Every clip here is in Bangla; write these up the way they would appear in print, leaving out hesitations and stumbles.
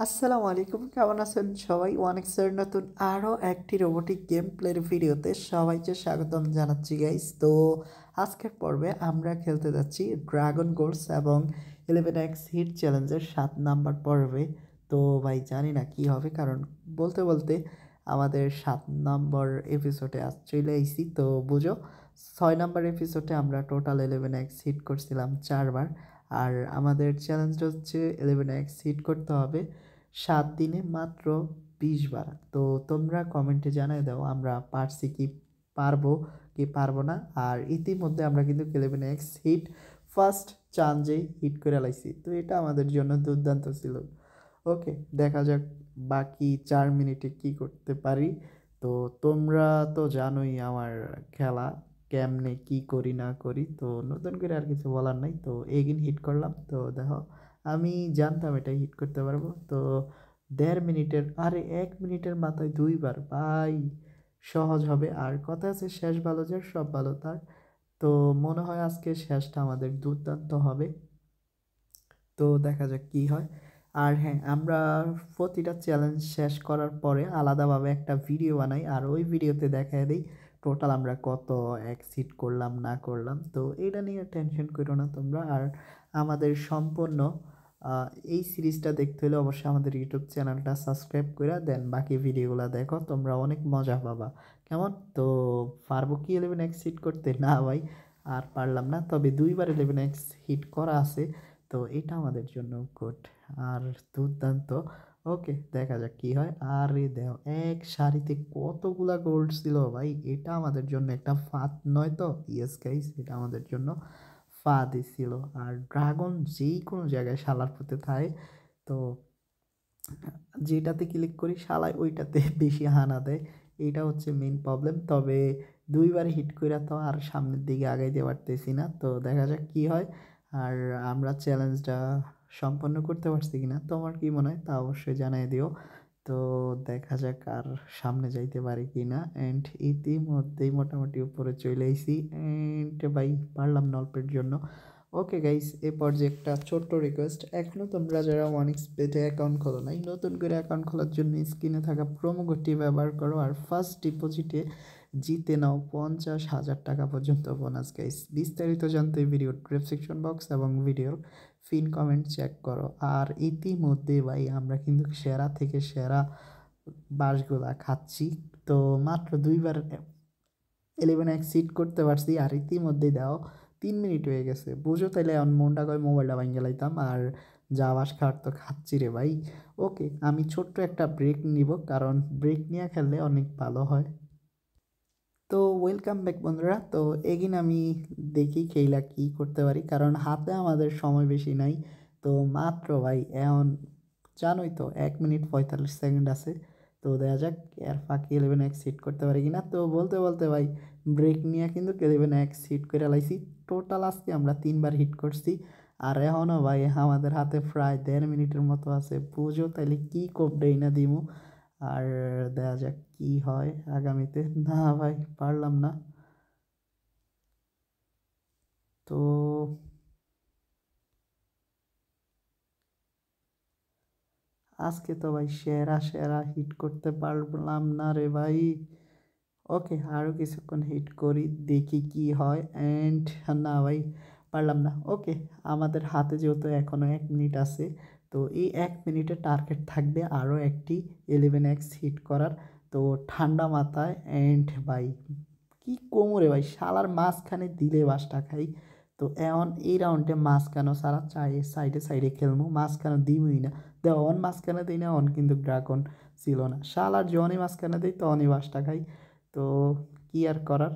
আসসালামু আলাইকুম, কেমন আছেন সবাই? ওয়ানেক্সের নতুন আরও একটি রোবোটিক গেম প্লের ভিডিওতে সবাইকে স্বাগতম জানাচ্ছি গাইস। তো আজকের পর্বে আমরা খেলতে যাচ্ছি ড্রাগন গোলস এবং 11x হিট চ্যালেঞ্জের 7 নাম্বার পর্বে। তো ভাই জানি না কি হবে, কারণ বলতে বলতে আমাদের 7 নম্বর এপিসোডে আজ চলে আইসি। তো বুঝো, 6 নম্বর এপিসোডে আমরা টোটাল 11x হিট করছিলাম 4 বার। আর আমাদের চ্যালেঞ্জটা হচ্ছে 11x হিট করতে হবে 7 দিনে মাত্র 20 বার। তো তোমরা কমেন্টে জানিয়ে দাও আমরা পারছি কি পারবো কি পারবো না। আর ইতিমধ্যে আমরা কিন্তু 11x হিট ফার্স্ট চান্সেই হিট করে লাইছি, তো এটা আমাদের জন্য দুর্দান্ত ছিল। ওকে, দেখা যাক বাকি 4 মিনিটে কি করতে পারি। তো তোমরা তো জানোই আমার খেলা কেমনে কি করি না করি, তো নতুন করে আর কিছু বলার নাই। তো এগিন হিট করলাম, তো দেখো আমি জানতাম এটা হিট করতে পারবো। তো 1.5 মিনিটের, আরে 1 মিনিটের মাথায় 2 বার ভাই, সহজ হবে। আর কথা আছে, শেষ ভালো যার সব ভালো তার। তো মনে হয় আজকে শেষটা আমাদের দুর্দান্ত হবে। তো দেখা যাক কি হয়। আর হ্যাঁ, আমরা প্রতিটা চ্যালেঞ্জ শেষ করার পরে আলাদাভাবে একটা ভিডিও বানাই, আর ওই ভিডিওতে দেখায় দিই টোটাল আমরা কত এক্সিট করলাম না করলাম। তো এটা নিয়ে টেনশন করো না তোমরা। আর আমাদের সম্পূর্ণ এই সিরিজটা দেখতে হলে অবশ্যই আমাদের ইউটিউব চ্যানেলটা সাবস্ক্রাইব করে দেন, বাকি ভিডিওগুলো দেখো, তোমরা অনেক মজা পাবা। কেমন? তো পারবো কি 11x হিট করতে? না ভাই, আর পারলাম না, তবে 2 বার 11x হিট করা আছে। তো এটা আমাদের জন্য গুড আর দুর্দান্ত। ওকে, দেখা যাক কি হয়। আর এই দেখো এক সারিতে কতগুলা গোল্ড ছিল ভাই, এটা আমাদের জন্য একটা ফাঁদ নয় তো? ইয়েস গাইস, এটা আমাদের জন্য ফাঁদই ছিল। আর ড্রাগন যেই কোনো জায়গায় শালার পুঁতে থাকে, তো যেটাতে ক্লিক করি শালায় ওইটাতে বেশি হানা দেয়। এইটা হচ্ছে মেইন প্রবলেম। তবে 2 বার হিট কইরা তো আর সামনের দিকে আগাইতে পারতেছি না। তো দেখা যাক কি হয়। আর আমরা চ্যালেঞ্জটা সম্পন্ন করতে পারছি কিনা তোমার কি মনে হয় তা অবশ্যই জানাই দিও। তো দেখা যাক আর সামনে যাইতে পারি কিনা। অ্যান্ড ইতিমধ্যেই মোটামুটি উপরে চলে আইছি, অ্যান্ড ভাই পারলাম না অল্পের জন্য। ওকে গাইস, এ পর্যায়ে একটা ছোট্ট রিকোয়েস্ট, এখনও তোমরা যারা ওয়ানিক্স পেজে অ্যাকাউন্ট খোলো নাই, নতুন করে অ্যাকাউন্ট খোলার জন্য স্ক্রিনে থাকা প্রোমো কোডটি ব্যবহার করো আর ফার্স্ট ডিপোজিটে জিতে নাও 50,000 টাকা পর্যন্ত বোনাস গাইস। বিস্তারিত জানতে ভিডিওর ডেসক্রিপশন বক্স এবং ভিডিওর ফিন কমেন্ট চেক করো। আর ইতিমধ্যে ভাই আমরা কিন্তু সেরা থেকে সেরা বাসগুলা খাচ্ছি। তো মাত্র 2 বার 11x সিট করতে পারছি, আর ইতিমধ্যেই দাও 3 মিনিট হয়ে গেছে। বুঝো তাইলে এখন মনটা করে মোবাইলটা ভাঙে লাইতাম, আর যা বাস খাওয়ার তো খাচ্ছি রে ভাই। ওকে, আমি ছোট্ট একটা ব্রেক নিব, কারণ ব্রেক নিয়ে খেললে অনেক ভালো হয়। তো ওয়েলকাম ব্যাক বন্ধুরা। তো এগিন আমি দেখি খেলা কি করতে পারি, কারণ হাতে আমাদের সময় বেশি নাই। তো মাত্র ভাই এখন জানোই তো 1 মিনিট 45 সেকেন্ড আছে। তো দেখা যাক এর ফাঁকি 11x হিট করতে পারি কিনা। তো বলতে বলতে ভাই ব্রেক নিয়ে কিন্তু 11x হিট করে লাইছি। টোটাল আজকে আমরা 3 বার হিট করছি। আর এখনও ভাই আমাদের হাতে প্রায় 1.5 মিনিটের মতো আছে। বুঝো তাইলে কি কোপডেই না দিমু। আর দেখা যাক কি হয় আগামীতে। না ভাই, পারলাম না। তো আজকে তো ভাই সেরা সেরা হিট করতে পারলাম না রে ভাই। ওকে, আরও কিছুক্ষণ হিট করি, দেখি কি হয়। অ্যান্ড না ভাই, পারলাম না। ওকে, আমাদের হাতে যেহেতু এখনও 1 মিনিট আছে, তো এই 1 মিনিটে টার্গেট থাকবে আরও একটি 11x হিট করার। তো ঠান্ডা মাথায়, অ্যান্ড ভাই কি কোমরে ভাই, শালার মাঝখানে দিলে বাসটা খাই। তো এখন এই রাউন্ডে মাঝখানে সারা চাই সাইডে সাইডে খেলবো, মাঝখানে দিবই না। দেখ অন মাঝখানে দিই না, অন কিন্তু ড্রাগন ছিল না। শালার যখনই মাঝখানে দিই তখনই বাসটা খাই। তো কি আর করার।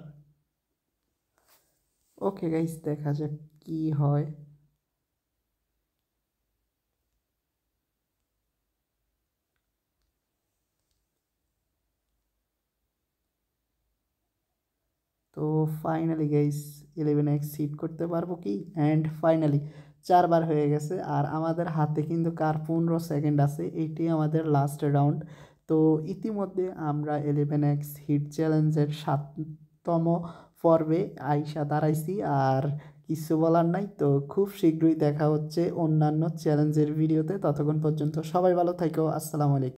ওকে গাইস, দেখা যাক কি হয়। তো ফাইনালি গাইস 11x সিট করতে পারবো কি? অ্যান্ড ফাইনালি 4 বার হয়ে গেছে, আর আমাদের হাতে কিন্তু কার 15 সেকেন্ড আছে, এইটি আমাদের লাস্ট রাউন্ড। তো ইতিমধ্যে আমরা 11x হিট চ্যালেঞ্জের 7তম পর্বে আইসা দাঁড়াইছি। আর কিছু বলার নাই। তো খুব শীঘ্রই দেখা হচ্ছে অন্যান্য চ্যালেঞ্জের ভিডিওতে। ততক্ষণ পর্যন্ত সবাই ভালো থাকো। আসসালামু আলাইকুম।